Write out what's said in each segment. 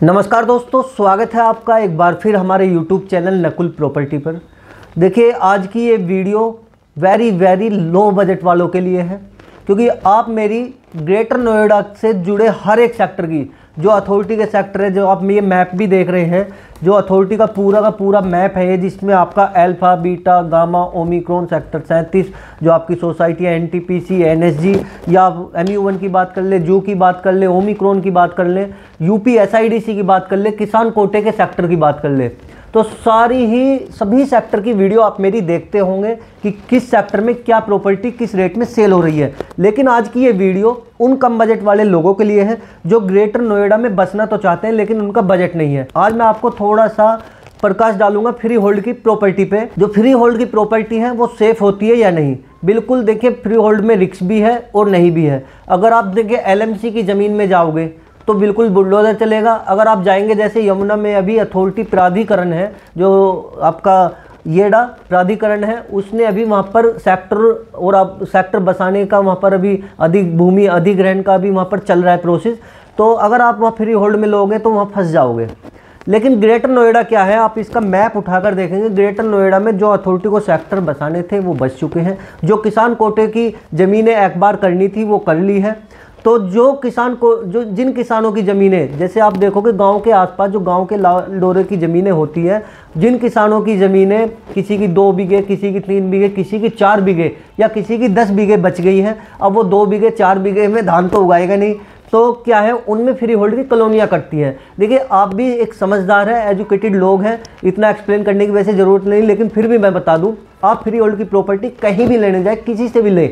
नमस्कार दोस्तों, स्वागत है आपका एक बार फिर हमारे YouTube चैनल नकुल प्रॉपर्टी पर। देखिए, आज की ये वीडियो वेरी लो बजट वालों के लिए है, क्योंकि आप मेरी ग्रेटर नोएडा से जुड़े हर एक सेक्टर की जो अथॉरिटी के सेक्टर है, जो आप ये मैप भी देख रहे हैं, जो अथॉरिटी का पूरा मैप है, जिसमें आपका alpha, beta, gamma, Omicron, sector 37 जो आपकी सोसाइटी है, एनटीपीसी, एनएसजी, या MU1 की बात कर ले, जू की बात कर ले, ओमिक्रॉन की बात कर ले, यूपी SIDC की बात कर ले, किसान कोटे के सेक्टर की बात कर ले, तो सभी सेक्टर की वीडियो आप मेरी देखते होंगे कि किस सेक्टर में क्या प्रॉपर्टी किस रेट में सेल हो रही है। लेकिन आज की ये वीडियो उन कम बजट वाले लोगों के लिए है जो ग्रेटर नोएडा में बसना तो चाहते हैं लेकिन उनका बजट नहीं है। आज मैं आपको थोड़ा सा प्रकाश डालूंगा फ्री होल्ड की प्रॉपर्टी पे। जो फ्री होल्ड की प्रॉपर्टी है वो सेफ होती है या नहीं। बिल्कुल देखिए, फ्री होल्ड में रिस्क भी है और नहीं भी है। अगर आप देखिए LMC की ज़मीन में जाओगे तो बिल्कुल बुलडोजर चलेगा। अगर आप जाएंगे, जैसे यमुना में अभी अथॉरिटी प्राधिकरण है, जो आपका येडा प्राधिकरण है, उसने अभी वहाँ पर सेक्टर और आप सेक्टर बसाने का वहाँ पर अभी अधिक भूमि अधिग्रहण का भी वहाँ पर चल रहा है प्रोसेस। तो अगर आप वहाँ फ्री होल्ड में लोगे तो वहाँ फंस जाओगे। लेकिन ग्रेटर नोएडा क्या है, आप इसका मैप उठाकर देखेंगे, ग्रेटर नोएडा में जो अथॉरिटी को सेक्टर बसाने थे वो बस चुके हैं। जो किसान कोटे की ज़मीनें एक बार करनी थी वो कर ली है। तो जिन किसानों की ज़मीनें, जैसे आप देखोगे गांव के आसपास जो गांव के डोरे की ज़मीनें होती हैं, जिन किसानों की ज़मीनें किसी की 2 बीघे, किसी की 3 बीघे, किसी की 4 बीघे या किसी की 10 बीघे बच गई हैं, अब वो 2 बीघे 4 बीघे में धान तो उगाएगा नहीं, तो क्या है, उनमें फ्री होल्ड की कॉलोनियाँ कटती हैं। देखिए, आप भी एक समझदार है, एजुकेटेड लोग हैं, इतना एक्सप्लेन करने की वैसे ज़रूरत नहीं, लेकिन फिर भी मैं बता दूँ, आप फ्री होल्ड की प्रॉपर्टी कहीं भी लेने जाए, किसी से भी लें,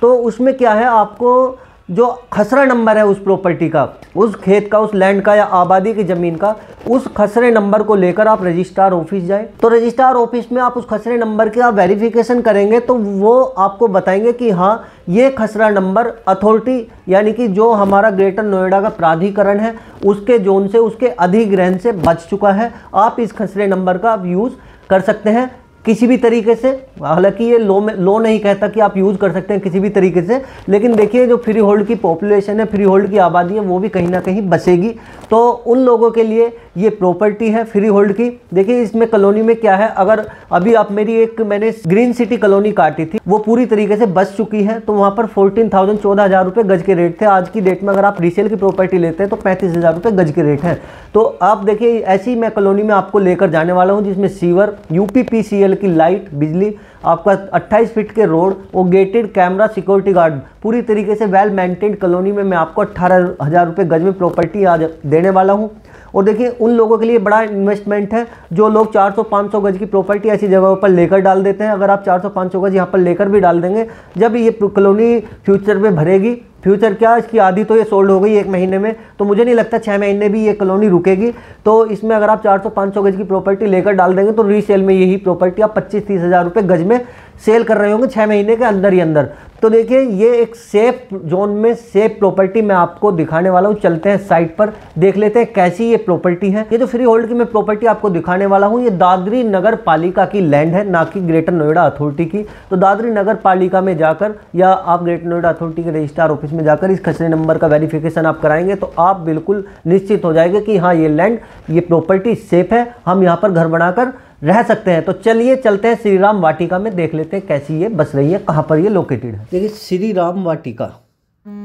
तो उसमें क्या है, आपको जो खसरा नंबर है उस प्रॉपर्टी का, उस खेत का, उस लैंड का या आबादी की ज़मीन का, उस खसरे नंबर को लेकर आप रजिस्ट्रार ऑफिस जाएं। तो रजिस्ट्रार ऑफिस में आप उस खसरे नंबर का वेरिफिकेशन करेंगे तो वो आपको बताएंगे कि हाँ, ये खसरा नंबर अथॉरिटी यानी कि जो हमारा ग्रेटर नोएडा का प्राधिकरण है उसके जोन से, उसके अधिग्रहण से बच चुका है। आप इस खसरे नंबर का आप यूज़ कर सकते हैं किसी भी तरीके से। हालांकि ये लो नहीं कहता कि आप यूज़ कर सकते हैं किसी भी तरीके से, लेकिन देखिए, जो फ्री होल्ड की पॉपुलेशन है, फ्री होल्ड की आबादी है, वो भी कहीं ना कहीं बसेगी। तो उन लोगों के लिए ये प्रॉपर्टी है फ्री होल्ड की। देखिए, इसमें कॉलोनी में क्या है, अगर अभी आप मैंने ग्रीन सिटी कॉलोनी काटी थी, वो पूरी तरीके से बस चुकी है। तो वहाँ पर 14,000 रुपये गज के रेट थे। आज की डेट में अगर आप रीसेल की प्रॉपर्टी लेते हैं तो 35,000 रुपये गज के रेट है। तो आप देखिए, ऐसी मैं कॉलोनी में आपको लेकर जाने वाला हूँ, जिसमें सीवर, UPPCL की लाइट, बिजली, आपका 28 फीट के रोड और गेटेड कैमरा, सिक्योरिटी गार्ड, पूरी तरीके से वेल मेंटेन्ड कॉलोनी में मैं आपको 18,000 रुपये गज में प्रॉपर्टी आज देने वाला हूं। और देखिए, उन लोगों के लिए बड़ा इन्वेस्टमेंट है जो लोग 400-500 गज की प्रॉपर्टी ऐसी जगहों पर लेकर डाल देते हैं। अगर आप 400-500 गज यहाँ पर लेकर भी डाल देंगे, जब ये कॉलोनी फ्यूचर में भरेगी, फ्यूचर क्या, इसकी आधी तो ये सोल्ड हो गई 1 महीने में, तो मुझे नहीं लगता 6 महीने भी ये कॉलोनी रुकेगी। तो इसमें अगर आप 400-500 गज की प्रॉपर्टी लेकर डाल देंगे तो रीसेल में यही प्रॉपर्टी आप 25-30 हज़ार रुपये गज में सेल कर रहे होंगे 6 महीने के अंदर ही अंदर। तो देखिए, ये एक सेफ जोन में सेफ प्रॉपर्टी मैं आपको दिखाने वाला हूँ। चलते हैं साइट पर, देख लेते हैं कैसी ये प्रॉपर्टी है। ये जो फ्री होल्ड की मैं प्रॉपर्टी आपको दिखाने वाला हूँ, ये दादरी नगर पालिका की लैंड है, ना कि ग्रेटर नोएडा अथॉरिटी की। तो दादरी नगर पालिका में जाकर या आप ग्रेटर नोएडा अथॉरिटी के रजिस्ट्रार ऑफिस में जाकर इस खसरे नंबर का वेरिफिकेशन आप कराएंगे तो आप बिल्कुल निश्चित हो जाएंगे कि हाँ, ये लैंड, ये प्रॉपर्टी सेफ है, हम यहाँ पर घर बनाकर रह सकते हैं। तो चलिए चलते हैं श्री राम वाटिका में, देख लेते हैं कैसी ये बस रही है, कहाँ पर ये लोकेटेड है। देखिए, श्री राम वाटिका,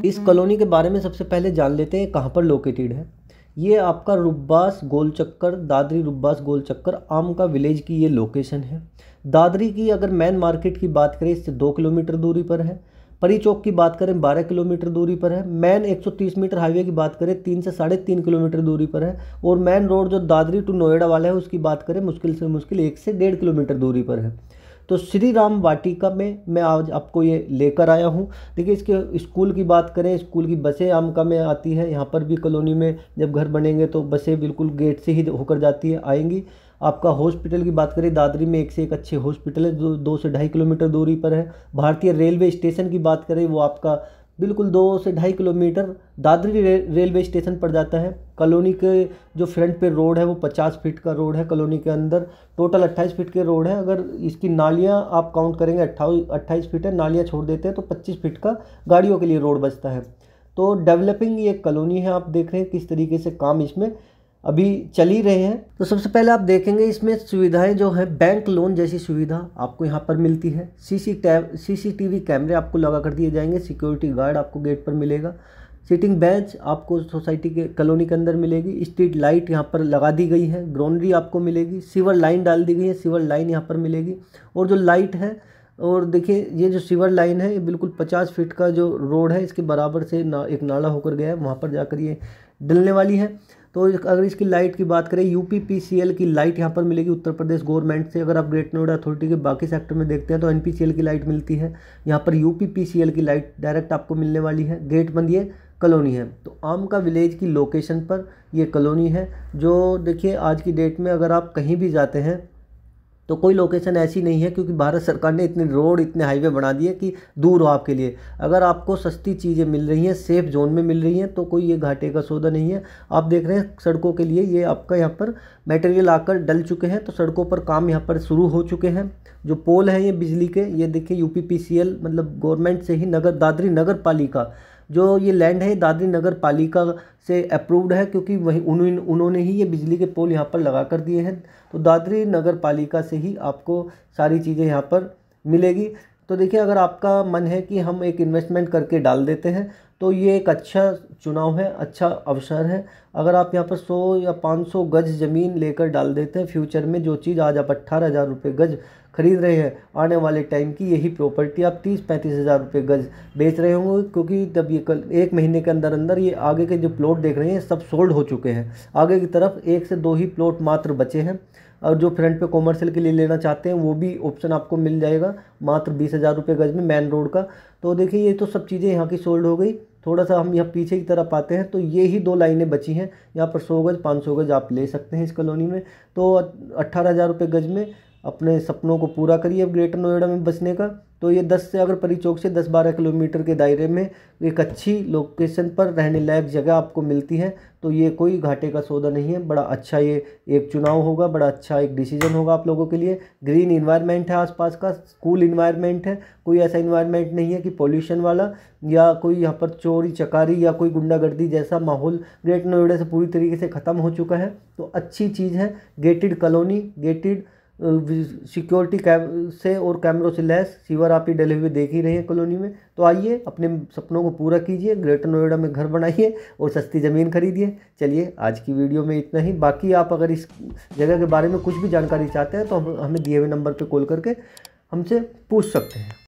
इस कॉलोनी के बारे में सबसे पहले जान लेते हैं कहाँ पर लोकेटेड है। ये आपका रुब्बास गोल चक्कर, दादरी रुब्बास गोल चक्कर आम का विलेज की ये लोकेशन है। दादरी की अगर मेन मार्केट की बात करें, इससे 2 किलोमीटर दूरी पर है। परी चौक की बात करें 12 किलोमीटर दूरी पर है। मेन 130 मीटर हाईवे की बात करें 3 से 3.5 किलोमीटर दूरी पर है। और मेन रोड जो दादरी टू नोएडा वाला है उसकी बात करें मुश्किल से मुश्किल 1 से 1.5 किलोमीटर दूरी पर है। तो श्री राम वाटिका में मैं आज आपको ये लेकर आया हूँ। देखिए, इसके स्कूल की बात करें, स्कूल की बसें आमका में आती है। यहाँ पर भी कॉलोनी में जब घर बनेंगे तो बसें बिल्कुल गेट से ही होकर जाती है, आएंगी। आपका हॉस्पिटल की बात करें, दादरी में एक से एक अच्छे हॉस्पिटल है जो 2 से 2.5 किलोमीटर दूरी पर है। भारतीय रेलवे स्टेशन की बात करें, वो आपका बिल्कुल 2 से 2.5 किलोमीटर दादरी रेलवे स्टेशन पर जाता है। कॉलोनी के जो फ्रंट पे रोड है वो 50 फीट का रोड है। कॉलोनी के अंदर टोटल 28 फीट के रोड है। अगर इसकी नालियाँ आप काउंट करेंगे 28 फीट है, नालियाँ छोड़ देते हैं तो 25 फीट का गाड़ियों के लिए रोड बचता है। तो डेवलपिंग ये कॉलोनी है, आप देख रहे हैं किस तरीके से काम इसमें अभी चल ही रहे हैं। तो सबसे पहले आप देखेंगे इसमें सुविधाएं जो है, बैंक लोन जैसी सुविधा आपको यहाँ पर मिलती है। CCTV कैमरे आपको लगा कर दिए जाएंगे, सिक्योरिटी गार्ड आपको गेट पर मिलेगा, सिटिंग बेंच आपको सोसाइटी के कॉलोनी के अंदर मिलेगी, स्ट्रीट लाइट यहाँ पर लगा दी गई है, ग्रोनरी आपको मिलेगी, सीवर लाइन डाल दी गई है, सीवर लाइन यहाँ पर मिलेगी। और जो लाइट है, और देखिए ये जो सीवर लाइन है ये बिल्कुल 50 फीट का जो रोड है इसके बराबर से एक नाला होकर गया है, वहाँ पर जाकर ये डलने वाली है। तो अगर इसकी लाइट की बात करें, UPPCL की लाइट यहाँ पर मिलेगी उत्तर प्रदेश गवर्नमेंट से। अगर आप ग्रेटर नोएडा अथॉरिटी के बाकी सेक्टर में देखते हैं तो NPCL की लाइट मिलती है, यहाँ पर UPPCL की लाइट डायरेक्ट आपको मिलने वाली है। गेट बंद ये कॉलोनी है। तो आम का विलेज की लोकेशन पर ये कॉलोनी है, जो देखिए आज की डेट में अगर आप कहीं भी जाते हैं तो कोई लोकेशन ऐसी नहीं है, क्योंकि भारत सरकार ने इतने रोड, इतने हाईवे बना दिए कि दूर हो आपके लिए। अगर आपको सस्ती चीज़ें मिल रही हैं, सेफ जोन में मिल रही हैं, तो कोई ये घाटे का सौदा नहीं है। आप देख रहे हैं सड़कों के लिए ये आपका यहाँ पर मटेरियल आकर डल चुके हैं, तो सड़कों पर काम यहाँ पर शुरू हो चुके हैं। जो पोल हैं ये बिजली के, ये देखिए UPPCL मतलब गवर्नमेंट से ही दादरी नगर पालिका, जो ये लैंड है दादरी नगर पालिका से अप्रूव्ड है, क्योंकि वही उन्होंने ही ये बिजली के पोल यहाँ पर लगा कर दिए हैं। तो दादरी नगर पालिका से ही आपको सारी चीज़ें यहाँ पर मिलेगी। तो देखिए अगर आपका मन है कि हम एक इन्वेस्टमेंट करके डाल देते हैं तो ये एक अच्छा चुनाव है, अच्छा अवसर है। अगर आप यहाँ पर 100 या 500 गज ज़मीन लेकर डाल देते हैं, फ्यूचर में जो चीज़ आज आप 18,000 रुपये गज खरीद रहे हैं, आने वाले टाइम की यही प्रॉपर्टी आप 30-35 हज़ार रुपये गज बेच रहे होंगे, क्योंकि तब ये कल 1 महीने के अंदर अंदर ये आगे के जो प्लॉट देख रहे हैं सब सोल्ड हो चुके हैं। आगे की तरफ 1 से 2 ही प्लॉट मात्र बचे हैं, और जो फ्रंट पे कॉमर्शियल के लिए लेना चाहते हैं वो भी ऑप्शन आपको मिल जाएगा मात्र 20,000 रुपये गज में, मेन रोड का। तो देखिए ये तो सब चीज़ें यहाँ की सोल्ड हो गई। थोड़ा सा हम यहाँ पीछे की तरफ आते हैं तो ये ही 2 लाइनें बची हैं, यहाँ पर 100 गज 500 गज आप ले सकते हैं इस कॉलोनी में। तो 18,000 रुपये गज में अपने सपनों को पूरा करिए अब ग्रेटर नोएडा में बसने का। तो ये 10 से अगर परी चौक से 10-12 किलोमीटर के दायरे में एक अच्छी लोकेशन पर रहने लायक जगह आपको मिलती है, तो ये कोई घाटे का सौदा नहीं है। बड़ा अच्छा ये एक चुनाव होगा, बड़ा अच्छा एक डिसीजन होगा आप लोगों के लिए। ग्रीन इन्वायरमेंट है आसपास का, स्कूल इन्वायरमेंट है, कोई ऐसा इन्वायरमेंट नहीं है कि पॉल्यूशन वाला या कोई यहाँ पर चोरी चकारी या कोई गुंडागर्दी जैसा माहौल ग्रेटर नोएडा से पूरी तरीके से ख़त्म हो चुका है। तो अच्छी चीज़ है, गेटेड कॉलोनी, गेटेड सिक्योरिटी से और कैमरों से लैस, सीवर आप ही डले हुए देख ही रहे हैं कॉलोनी में। तो आइए अपने सपनों को पूरा कीजिए, ग्रेटर नोएडा में घर बनाइए और सस्ती ज़मीन खरीदिए। चलिए आज की वीडियो में इतना ही। बाकी आप अगर इस जगह के बारे में कुछ भी जानकारी चाहते हैं तो हमें दिए हुए नंबर पर कॉल करके हमसे पूछ सकते हैं।